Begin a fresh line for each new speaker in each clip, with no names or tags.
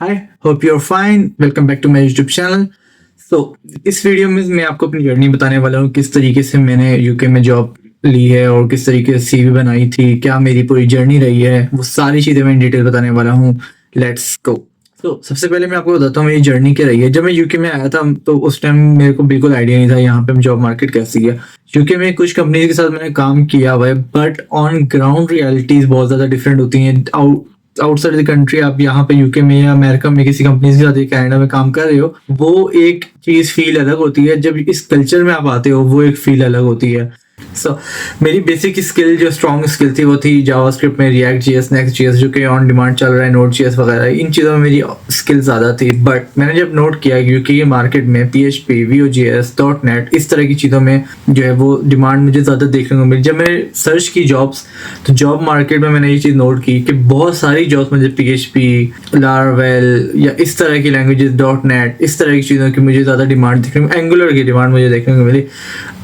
Hi, hope you are fine. Welcome back to my YouTube channel. So इस video में मैं आपको अपनी जर्नी बताने वाला हूँ, किस तरीके से मैंने यूके में जॉब ली है और किस तरीके से सीवी बनाई थी, क्या मेरी पूरी जर्नी रही है, वो सारी चीज़ें मैं इन डिटेल बताने वाला हूँ। Let's go. सबसे पहले मैं आपको बताता हूँ मेरी जर्नी क्या रही है। जब मैं यूके में आया था तो उस टाइम मेरे को बिल्कुल आइडिया नहीं था यहाँ पे जॉब मार्केट कैसी है। यूके में कुछ कंपनीज के साथ मैंने काम किया हुआ है, बट ऑन ग्राउंड रियलिटीज बहुत ज़्यादा डिफरेंट होती हैं। आउटसाइड द कंट्री आप यहाँ पे यूके में या अमेरिका में किसी कंपनी के साथ या कनाडा में काम कर रहे हो, वो एक चीज फील अलग होती है। जब इस कल्चर में आप आते हो वो एक फील अलग होती है। मेरी बेसिक स्किल जो स्ट्रॉन्ग स्किल थी वो थी जावास्क्रिप्ट में रिएक्ट जीएस, नेक्स्ट जीएस जो कि ऑन डिमांड चल रहा है, नोड जीएस वगैरह, इन चीज़ों में मेरी स्किल ज़्यादा थी। बट मैंने जब नोट किया यूके के मार्केट में पीएचपी, वीओजीएस, डॉट नेट इस तरह की चीज़ों में जो है वो डिमांड मुझे ज़्यादा देखने को मिली। जब मैंने सर्च की जॉब्स, तो जॉब मार्केट में मैंने ये चीज़ नोट की कि बहुत सारी जॉब्स मुझे पीएचपी, लारावेल या इस तरह की लैंग्वेजेस, डॉट नेट इस तरह की चीज़ों की मुझे ज़्यादा डिमांड देखने को, एंगुलर की डिमांड मुझे देखने को मिली।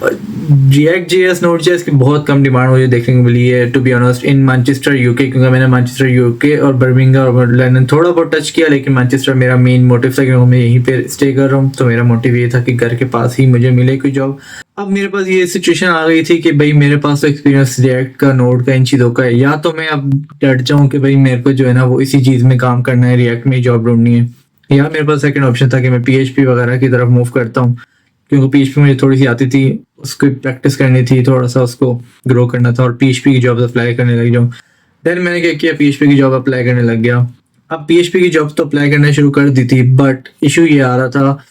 रिएक्ट जेएस, नोड जेएस की बहुत कम डिमांड मुझे देखने को मिली है, to be honest, in Manchester UK, क्योंकि मैंने मैनचेस्टर यूके और बर्मिंघम और लंदन थोड़ा बहुत टच किया, लेकिन मैनचेस्टर मेरा मेन मोटिव था क्योंकि मैं यहीं पे स्टे कर रहा हूँ। तो मेरा मोटिव ये था कि घर के पास ही मुझे मिले कोई जॉब। अब मेरे पास ये सिचुएशन आ गई थी कि भाई मेरे पास तो एक्सपीरियंस रिएक्ट का, नोड का, इन चीज़ों का है, या तो मैं अब डट जाऊँ कि भाई मेरे को जो है ना वो इसी चीज़ में काम करना है, रिएक्ट में जॉब ढूंढनी है, या मेरे पास सेकंड ऑप्शन था कि मैं पीएचपी वगैरह की तरफ मूव करता हूँ, क्योंकि पीएचपी मुझे थोड़ी सी आती थी, उसको प्रैक्टिस करनी थी, थोड़ा सा उसको ग्रो करना था और पीएचपी की जॉब अप्लाई करने लग जाऊँ। देन मैंने क्या किया, पीएचपी की जॉब अप्लाई करने लग गया। अब पीएचपी की जॉब तो अप्लाई करना शुरू कर दी थी, बट इशू ये आ रहा था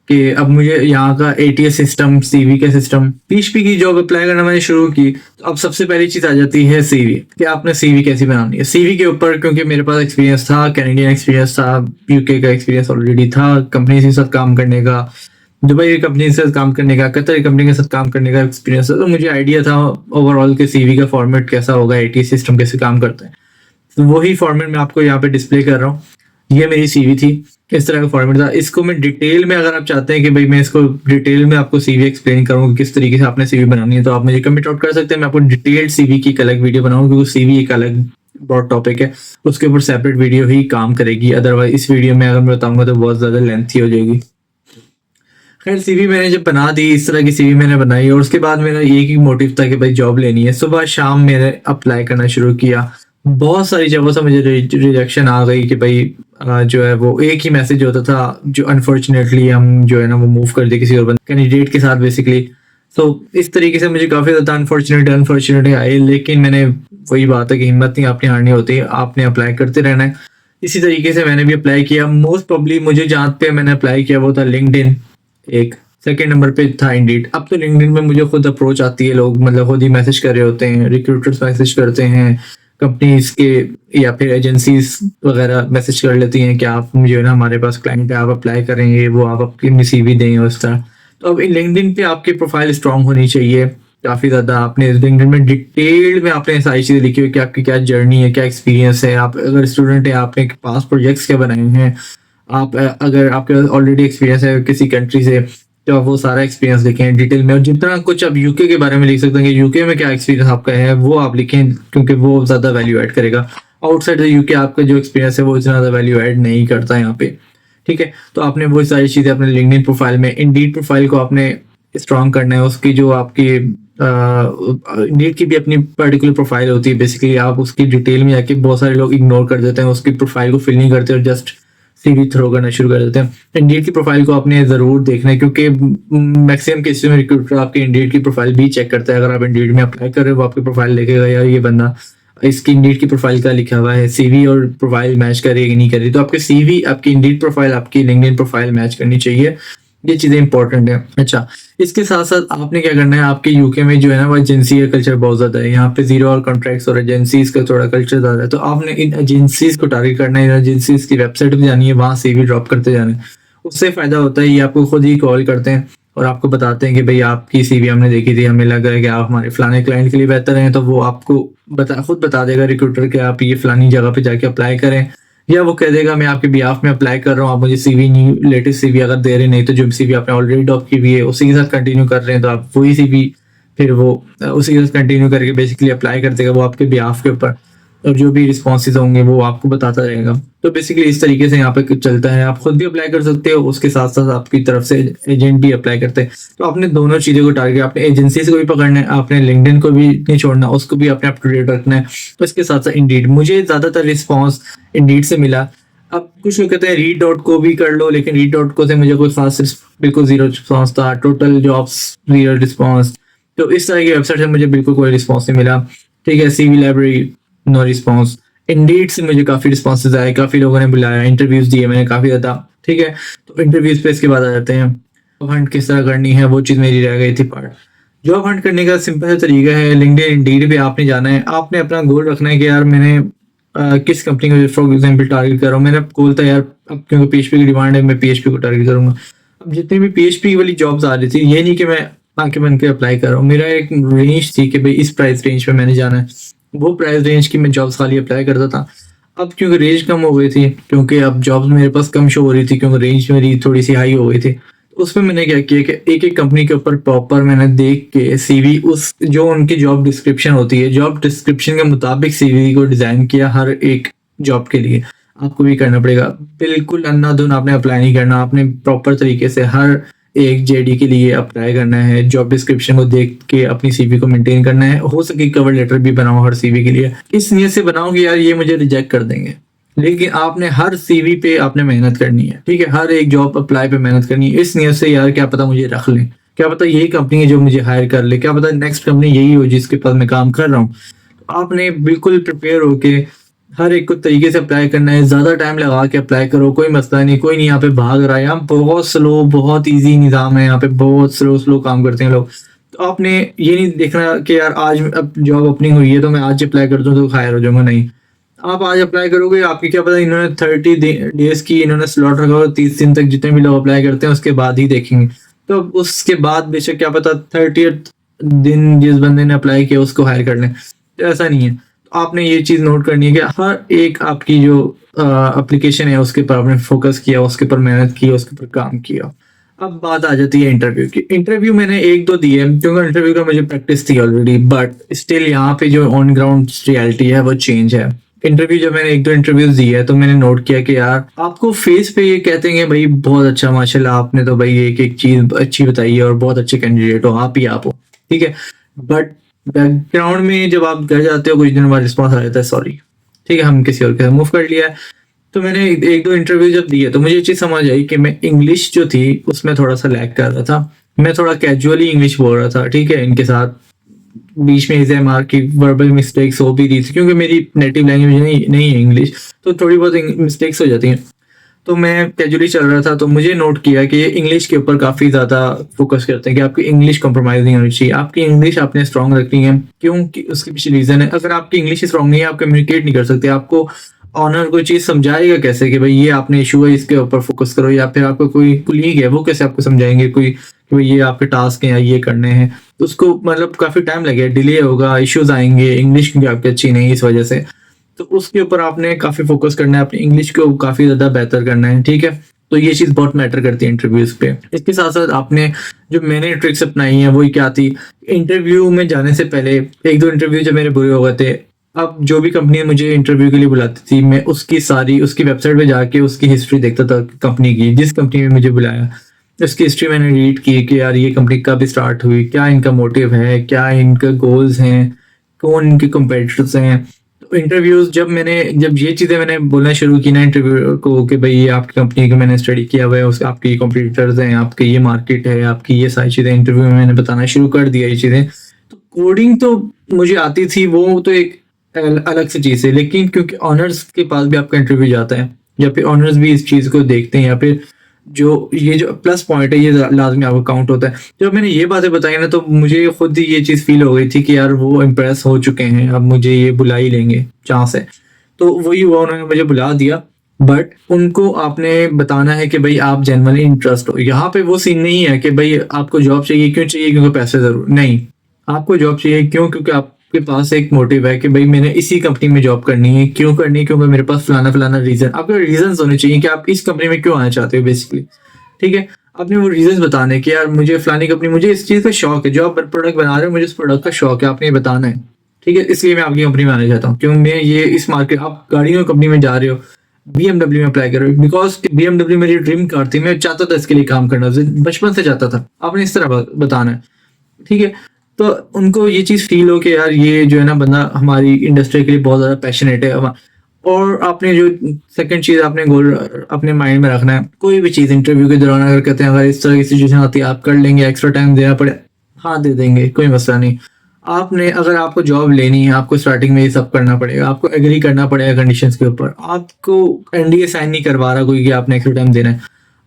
कि अब मुझे यहाँ का एटीएस सिस्टम, सीवी का सिस्टम, पीएचपी की जॉब अप्लाई करना मैंने शुरू की। तो अब सबसे पहली चीज आ जाती है सीवी, कि आपने सीवी कैसी बनानी है। सीवी के ऊपर क्योंकि मेरे पास एक्सपीरियंस था, कैनेडियन एक्सपीरियंस था, यूके का एक्सपीरियंस ऑलरेडी था, कंपनी के साथ काम करने का, दुबई की कंपनी के साथ काम करने का, कतर की कंपनी के साथ काम करने का एक्सपीरियंस था, तो मुझे आइडिया था ओवरऑल के सीवी का फॉर्मेट कैसा होगा, एटीएस सिस्टम कैसे काम करता है। तो वही फॉर्मेट मैं आपको यहाँ पे डिस्प्ले कर रहा हूँ। ये मेरी सीवी थी, इस तरह का फॉर्मेट था। इसको मैं डिटेल में, अगर आप चाहते हैं कि भाई मैं इसको डिटेल में आपको सीवी एक्सप्लेन करूँ किस तरीके से आपने सीवी बनानी है, तो आप मुझे कमेंट आउट कर सकते हैं। मैं आपको डिटेल्ड सीवी की एक अलग वीडियो बनाऊंगा, क्योंकि सीवी एक अलग ब्रॉड टॉपिक है, उसके ऊपर सेपरेट वीडियो ही काम करेगी। अदरवाइज इस वीडियो में अगर मैं बताऊंगा तो बहुत ज्यादा लेंथी हो जाएगी। खैर, सीवी मैंने जब बना दी, इस तरह की सीवी मैंने बनाई, और उसके बाद मेरा एक ही मोटिव था कि भाई जॉब लेनी है। सुबह शाम मैंने अप्लाई करना शुरू किया। बहुत सारी जगहों से मुझे रिजेक्शन आ गई कि भाई जो है वो एक ही मैसेज होता था, जो अनफॉर्चुनेटली हम जो है ना वो मूव कर दिए किसी और कैंडिडेट के साथ बेसिकली। तो इस तरीके से मुझे काफ़ी ज़्यादा अनफॉर्चुनेट आए, लेकिन मैंने, वही बात है कि हिम्मत नहीं आपने हारनी होती, आपने अप्लाई करते रहना है। इसी तरीके से मैंने भी अप्लाई किया। मोस्ट प्रॉब्ली मुझे जहाँ पे मैंने अप्लाई किया वो था लिंक्डइन, एक सेकंड नंबर पे था इंडीड। अब तो लिंक्डइन में मुझे खुद अप्रोच आती है, लोग मतलब खुद ही मैसेज कर रहे होते हैं, रिक्रूटर्स मैसेज करते हैं, कंपनीज के या फिर एजेंसीज वगैरह मैसेज कर लेती हैं कि आप जो है ना हमारे पास क्लाइंट है, आप अप्लाई करेंगे, वो आप आपकी सीवी देंगे उस तरह। तो अब लिंक्डइन पे आपकी प्रोफाइल स्ट्रांग होनी चाहिए काफ़ी ज़्यादा। आपने लिंक्डइन में डिटेल में आपने सारी चीज़ें लिखी हुई कि आपकी क्या जर्नी है, क्या एक्सपीरियंस है, आप अगर स्टूडेंट है आपने पास प्रोजेक्ट्स क्या बनाए हैं, आप अगर आपके ऑलरेडी एक्सपीरियंस है किसी कंट्री से तो आप वो सारा एक्सपीरियंस लिखें डिटेल में। और जितना कुछ आप यूके के बारे में लिख सकते हैं कि यूके में क्या एक्सपीरियंस आपका है, वो आप लिखें, क्योंकि वो ज़्यादा वैल्यू ऐड करेगा। आउटसाइड द यूके आपका जो एक्सपीरियंस है वो इतना ज़्यादा वैल्यू ऐड नहीं करता यहाँ पे, ठीक है। तो आपने वो सारी चीज़ें अपने लिंक्डइन प्रोफाइल में, इंडीड प्रोफाइल को आपने स्ट्रॉन्ग करना है। उसकी जो आपकी इंडीड की भी अपनी पर्टिकुलर प्रोफाइल होती है, बेसिकली आप उसकी डिटेल में जाके, बहुत सारे लोग इग्नोर कर देते हैं, उसकी प्रोफाइल को फिल नहीं करते और जस्ट सीवी थ्रो करना शुरू कर देते हैं। इंडीड की प्रोफाइल को आपने ज़रूर देखना है, क्योंकि मैक्सिमम केसेस में रिक्रूटर आपके इंडीड की प्रोफाइल भी चेक करता है। अगर आप इंडीड में अप्लाई कर रहे हो, वो आपकी प्रोफाइल देखेगा यार ये बंदा, इसकी इंडीड की प्रोफाइल का लिखा हुआ है, सीवी और प्रोफाइल मैच कर रही है कि नहीं कर रही। तो आपके सीवी, आपकी इंडीड प्रोफाइल, आपकी लिंक्डइन प्रोफाइल मैच करनी चाहिए। ये चीज़ें इंपॉर्टेंट है। अच्छा, इसके साथ साथ आपने क्या करना है, आपके यूके में जो है ना वो एजेंसी का कल्चर बहुत ज़्यादा है। यहाँ पे जीरो और कॉन्ट्रैक्ट्स और एजेंसीज का थोड़ा कल्चर ज़्यादा है। तो आपने इन एजेंसीज को टारगेट करना है, इन एजेंसीज की वेबसाइट पे जानी है, वहाँ सीवी ड्रॉप करते जाना है। उससे फ़ायदा होता है, ये आपको खुद ही कॉल करते हैं और आपको बताते हैं कि भाई आपकी सीवी हमने देखी थी, हमें लग रहा है कि आप हमारे फलाने क्लाइंट के लिए बेहतर हैं। तो वो आपको खुद बता देगा रिक्रूटर कि आप ये फलानी जगह पे जाके अप्लाई करें, या वो कह देगा मैं आपके बिहाफ में अप्लाई कर रहा हूँ, आप मुझे सीवी नहीं, लेटेस्ट सीवी अगर दे रहे नहीं तो जो सीवी आपने ऑलरेडी ड्रॉप की हुई है उसी के साथ कंटिन्यू कर रहे हैं, तो आप वही सीवी फिर वो उसी के साथ कंटिन्यू करके बेसिकली अप्लाई कर देगा वो आपके बिहाफ के ऊपर। और जो भी रिस्पॉन्सेज होंगे वो आपको बताता रहेगा। तो बेसिकली इस तरीके से यहाँ पे चलता है। आप खुद भी अप्लाई कर सकते हो, उसके साथ साथ आपकी तरफ से एजेंट भी अप्लाई करते हैं। तो आपने दोनों चीज़ों को टारगेट, आपने एजेंसी को भी पकड़ना है, आपने लिंक्डइन को भी नहीं छोड़ना, उसको भी आपने अप टू डेट रखना है। तो इसके साथ साथ इंडीड, मुझे ज़्यादातर रिस्पॉन्स इंडीड से मिला। अब कुछ लोग कहते हैं रीड डॉट को भी कर लो, लेकिन रीड डॉट को से मुझे कोई खास बिल्कुल जीरो रिस्पॉन्स था। Total jobs zero response. तो इस तरह की वेबसाइट से मुझे बिल्कुल कोई रिस्पॉन्स नहीं मिला। ठीक है, CV library no response. Indeed से मुझे काफ़ी रिस्पॉन्सेज आए, काफ़ी लोगों ने बुलाया, इंटरव्यूज़ दिए मैंने काफ़ी ज़्यादा। ठीक है, तो इंटरव्यूज़ पे इसके बाद आ जाते हैं। जॉब हंट किस तरह करनी है, वो चीज़ मेरी रह गई थी पार्ट। जॉब हंट करने का सिंपल सा तरीका है, लिंक्डइन इंडीड पे आपने जाना है। आपने अपना गोल रखना है कि यार मैंने किस कंपनी को फॉर एग्जाम्पल टारगेट कर रहा हूँ। मेरा गोल था यार, अब क्योंकि पीएचपी की डिमांड है, मैं पीएचपी को टारगेट करूंगा। अब जितनी भी पीएचपी वाली जॉब्स आ रही थी, ये नहीं कि मैं आंखें बन के अप्लाई कर रहा हूँ। मेरा एक रेंज थी कि भाई इस प्राइस रेंज पे मैंने जाना है। वो प्राइस रेंज की मैं जॉब्स खाली अप्लाई करता था। अब क्योंकि रेंज कम हो गई थी, क्योंकि अब जॉब्स मेरे पास कम शो हो रही थी, क्योंकि रेंज मेरी थोड़ी सी हाई हो गई थी, उसमें मैंने क्या किया कि एक एक कंपनी के ऊपर प्रॉपर मैंने देख के सीवी, उस जो उनकी जॉब डिस्क्रिप्शन होती है, जॉब डिस्क्रिप्शन के मुताबिक सीवी को डिजाइन किया हर एक जॉब के लिए। आपको भी करना पड़ेगा, बिल्कुल अंधाधुन आपने अप्लाई नहीं करना। आपने प्रॉपर तरीके से हर एक जेडी के लिए अप्लाई करना है, जॉब डिस्क्रिप्शन को देख के अपनी सीवी को मेंटेन करना है। हो सके कवर लेटर भी बनाओ हर सीवी के लिए, इस नियत से बनाओ कि यार ये मुझे रिजेक्ट कर देंगे, लेकिन आपने हर सीवी पे आपने मेहनत करनी है। ठीक है, हर एक जॉब अप्लाई पे मेहनत करनी है, इस नियत से यार क्या पता मुझे रख लें, क्या पता यही कंपनी है जो मुझे हायर कर ले, क्या पता नेक्स्ट कंपनी यही हो जिसके पास मैं काम कर रहा हूँ। आपने बिल्कुल प्रिपेयर होके हर एक को तरीके से अप्लाई करना है। ज्यादा टाइम लगा के अप्लाई करो, कोई मसला नहीं, कोई नहीं यहाँ पे भाग रहा है। यहाँ बहुत स्लो, बहुत इजी निज़ाम है, यहाँ पे बहुत स्लो काम करते हैं लोग। तो आपने ये नहीं देखना कि यार आज अब जॉब ओपनिंग हुई है तो मैं आज अप्लाई कर दूँ तो हायर हो जाऊंगा, नहीं। आप आज अप्लाई करोगे, आपकी क्या पता इन्होंने 30 डेज की इन्होंने स्लॉट रखा हो, 30 दिन तक जितने भी लोग अप्लाई करते हैं उसके बाद ही देखेंगे। तो उसके बाद बेशक क्या पता 30th दिन जिस बंदे ने अप्लाई किया उसको हायर कर लें। तो ऐसा नहीं है। तो आपने ये चीज़ नोट करनी है कि हर एक आपकी जो एप्लीकेशन है उसके ऊपर आपने फोकस किया, उसके ऊपर मेहनत की, उसके ऊपर काम किया। अब बात आ जाती है इंटरव्यू की। इंटरव्यू मैंने एक दो दिए क्योंकि इंटरव्यू का मुझे प्रैक्टिस थी ऑलरेडी, बट स्टिल यहाँ पे जो ऑन ग्राउंड रियलिटी है वो चेंज है। इंटरव्यू जब मैंने एक दो इंटरव्यूज दिए है तो मैंने नोट किया कि यार आपको फेस पे ये कहते हैं भाई बहुत अच्छा माशाल्लाह, आपने तो भाई एक एक चीज अच्छी बताई है और बहुत अच्छे कैंडिडेट हो, आप ही आप हो। ठीक है, बट बैकग्राउंड में जब आप घर जाते हो कुछ दिन बाद रिस्पॉन्स आ जाता है सॉरी, ठीक है हम किसी और के साथ मूव कर लिया है। तो मैंने एक दो इंटरव्यू जब दिए तो मुझे ये चीज़ समझ आई कि मैं इंग्लिश जो थी उसमें थोड़ा सा लैग कर रहा था। मैं थोड़ा कैजुअली इंग्लिश बोल रहा था, ठीक है, इनके साथ बीच में एसएमआर की वर्बल मिस्टेक्स हो भी रही थी क्योंकि मेरी नेटिव लैंग्वेज नहीं है इंग्लिश, तो थोड़ी बहुत मिस्टेक्स हो जाती हैं। तो मैं कैजुअली चल रहा था, तो मुझे नोट किया कि ये इंग्लिश के ऊपर काफ़ी ज़्यादा फोकस करते हैं कि आपकी इंग्लिश कॉम्प्रोमाइज नहीं होनी चाहिए, आपकी इंग्लिश आपने स्ट्रांग रखनी है। क्योंकि उसके पीछे रीज़न है, अगर आपकी इंग्लिश स्ट्रांग नहीं है आप कम्युनिकेट नहीं कर सकते। आपको ऑनर कोई चीज़ समझाएगा कैसे कि भाई ये आपने इशू है इसके ऊपर फोकस करो, या फिर आपका कोई कुलीग है वो कैसे आपको समझाएंगे कोई कि भाई ये आपके टास्क हैं या ये करने हैं। तो उसको मतलब काफ़ी टाइम लगेगा, डिले होगा, इश्यूज आएंगे, इंग्लिश क्योंकि आपकी अच्छी नहीं है इस वजह से। तो उसके ऊपर आपने काफ़ी फोकस करना है, अपनी इंग्लिश को काफ़ी ज़्यादा बेहतर करना है। ठीक है, तो ये चीज़ बहुत मैटर करती है इंटरव्यूज़ पे। इसके साथ साथ आपने जो मैंने ट्रिक्स अपनाई हैं वही क्या थी, इंटरव्यू में जाने से पहले एक दो इंटरव्यू जब मेरे बुरे हो गए थे, अब जो भी कंपनी मुझे इंटरव्यू के लिए बुलाती थी मैं उसकी वेबसाइट पे जाके उसकी हिस्ट्री देखता था कंपनी की, जिस कंपनी में मुझे बुलाया उसकी हिस्ट्री मैंने रीड की कि यार ये कंपनी कब स्टार्ट हुई, क्या इनका मोटिव है, क्या इनका गोल्स हैं, कौन इनके कॉम्पिटिटर्स हैं। तो इंटरव्यूज जब ये चीज़ें मैंने बोलना शुरू की ना इंटरव्यू को कि भाई ये आपकी कंपनी का मैंने स्टडी किया हुआ है, उसके आपकी कॉम्पिटिटर्स हैं, आपके ये मार्केट है, आपकी ये सारी चीज़ें इंटरव्यू में मैंने बताना शुरू कर दिया ये चीज़ें। तो कोडिंग तो मुझे आती थी, वो तो एक अलग सी चीज़ है, लेकिन क्योंकि ऑनर्स के पास भी आपका इंटरव्यू जाता है या फिर ऑनर्स भी इस चीज़ को देखते हैं, या फिर ये जो प्लस पॉइंट है ये लाजमी आपको काउंट होता है। जब मैंने ये बातें बताई ना तो मुझे खुद ही ये चीज़ फील हो गई थी कि यार वो इम्प्रेस हो चुके हैं, अब मुझे ये बुला ही लेंगे चांस है। तो वही हुआ, उन्होंने मुझे बुला दिया, बट उनको आपने बताना है कि भाई आप जेन्युइनली इंटरेस्ट हो। यहाँ पे वो सीन नहीं है कि भाई आपको जॉब चाहिए, क्यों चाहिए, क्योंकि पैसे जरूर नहीं, आपको जॉब चाहिए क्यों, क्योंकि आपके पास एक मोटिव है कि भाई मैंने इसी कंपनी में जॉब करनी है। क्यों करनी है, क्योंकि मेरे पास फलाना रीजन, आपके रीजन होने चाहिए कि आप इस कंपनी में क्यों आना चाहते हो बेसिकली। ठीक है, आपने वो रीजन बताने कि यार मुझे फलानी कंपनी, मुझे इस चीज़ का शौक है, जो आप प्रोडक्ट बना रहे हो मुझे इस प्रोडक्ट का शौक है, आपने ये बताना है। ठीक है, इसलिए मैं आपकी कंपनी में आना चाहता हूँ। क्यों मैं ये इस मार्केट, आप गाड़ियों कंपनी में जा रहे हो, BMW में अप्लाई कर रहे हो, बिकॉज BMW मेरी ड्रीम कार थी, मैं चाहता था इसके लिए काम करना, बचपन से चाहता था। आपने इस तरह बताना है, ठीक है। तो उनको ये चीज़ फील हो कि यार ये जो है ना बंदा हमारी इंडस्ट्री के लिए बहुत ज़्यादा पैशनेट है। और आपने जो सेकंड चीज़ आपने गोल अपने माइंड में रखना है, कोई भी चीज़ इंटरव्यू के दौरान अगर कहते हैं अगर इस तरह की सिचुएशन आती है आप कर लेंगे, एक्स्ट्रा टाइम देना पड़े, हाँ दे देंगे, कोई मसला नहीं। आपने अगर आपको जॉब लेनी है, आपको स्टार्टिंग में ये सब करना पड़ेगा, आपको एग्री करना पड़ेगा कंडीशंस के ऊपर। आपको NDA साइन नहीं करवा रहा कोई कि आपने एक्स्ट्रा टाइम देना है,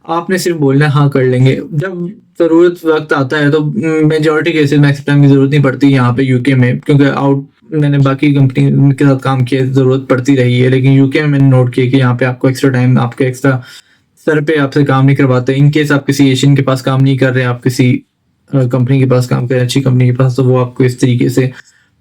आपने सिर्फ बोलना है हाँ कर लेंगे। जब ज़रूरत वक्त आता है तो मेजॉरिटी केसेस में एक्स्ट्रा टाइम की ज़रूरत नहीं पड़ती यहाँ पे यूके में, क्योंकि मैंने बाकी कंपनी के साथ काम किया, ज़रूरत पड़ती रही है, लेकिन यूके में मैंने नोट किया कि यहाँ पे आपको एक्स्ट्रा टाइम, आपके एक्स्ट्रा सर पे आपसे काम नहीं करवाते। इन केस आप किसी एशियन के पास काम नहीं कर रहे, आप किसी कंपनी के पास काम करें, अच्छी कंपनी के पास, तो वो आपको इस तरीके से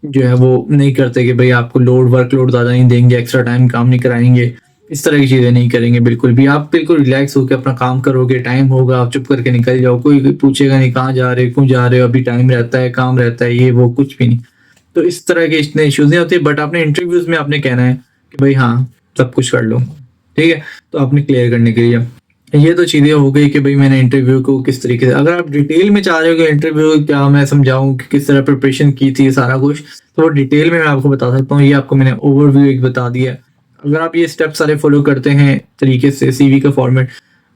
जो है वो नहीं करते कि भाई आपको वर्कलोड ज़्यादा नहीं देंगे, एक्स्ट्रा टाइम काम नहीं कराएंगे, इस तरह की चीज़ें नहीं करेंगे बिल्कुल भी। आप बिल्कुल रिलैक्स होकर अपना काम करोगे, टाइम होगा आप चुप करके निकल जाओ, कोई पूछेगा नहीं कहाँ जा रहे हो, क्यों जा रहे हो, अभी टाइम रहता है, काम रहता है, ये वो कुछ भी नहीं। तो इस तरह के इतने इश्यूज नहीं होते। बट आपने इंटरव्यूज में आपने कहना है कि भाई हाँ सब कुछ कर लो, ठीक है। तो आपने क्लियर करने के लिए ये तो चीज़ें हो गई कि भाई मैंने इंटरव्यू को किस तरीके से, अगर आप डिटेल में चाह रहे हो कि इंटरव्यू क्या मैं समझाऊं कि किस तरह प्रिपरेशन की थी सारा कुछ, तो वो डिटेल में मैं आपको बता सकता हूँ। ये आपको मैंने ओवरव्यू एक बता दिया है। अगर आप ये स्टेप सारे फॉलो करते हैं तरीके से, CV का फॉर्मेट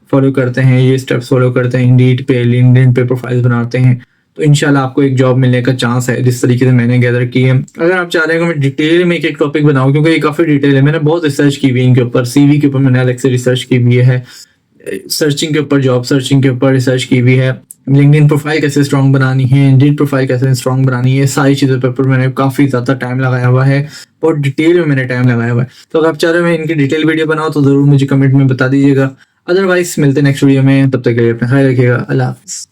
फॉलो करते हैं, ये स्टेप्स फॉलो करते हैं, इंडीड पे लिंक्डइन पे प्रोफाइल्स बनाते हैं, तो इंशाल्लाह आपको एक जॉब मिलने का चांस है, जिस तरीके से मैंने गैदर की है। अगर आप चाह रहे हैं कि मैं डिटेल में एक टॉपिक बनाऊं, क्योंकि ये काफ़ी डिटेल है, मैंने बहुत रिसर्च की हुई है इनके ऊपर, CV के ऊपर मैंने अलग से रिसर्च की हुई है, सर्चिंग के ऊपर, जॉब सर्चिंग के ऊपर रिसर्च की हुई है, लिंक्डइन प्रोफाइल कैसे स्ट्रॉन्ग बनानी है, इंडीड प्रोफाइल कैसे स्ट्रॉन्ग बनानी है, सारी चीज़ों के ऊपर मैंने काफ़ी ज़्यादा टाइम लगाया हुआ है, बहुत डिटेल में मैंने टाइम लगाया हुआ है। तो अगर आप चाह रहे हो मैं इनकी डिटेल वीडियो बनाऊँ तो ज़रूर मुझे कमेंट में बता दीजिएगा। अदरवाइज मिलते हैं नेक्स्ट वीडियो में, तब तक के लिए अपना ख्याल रखिएगा। अल्लाह हाफ़िज़।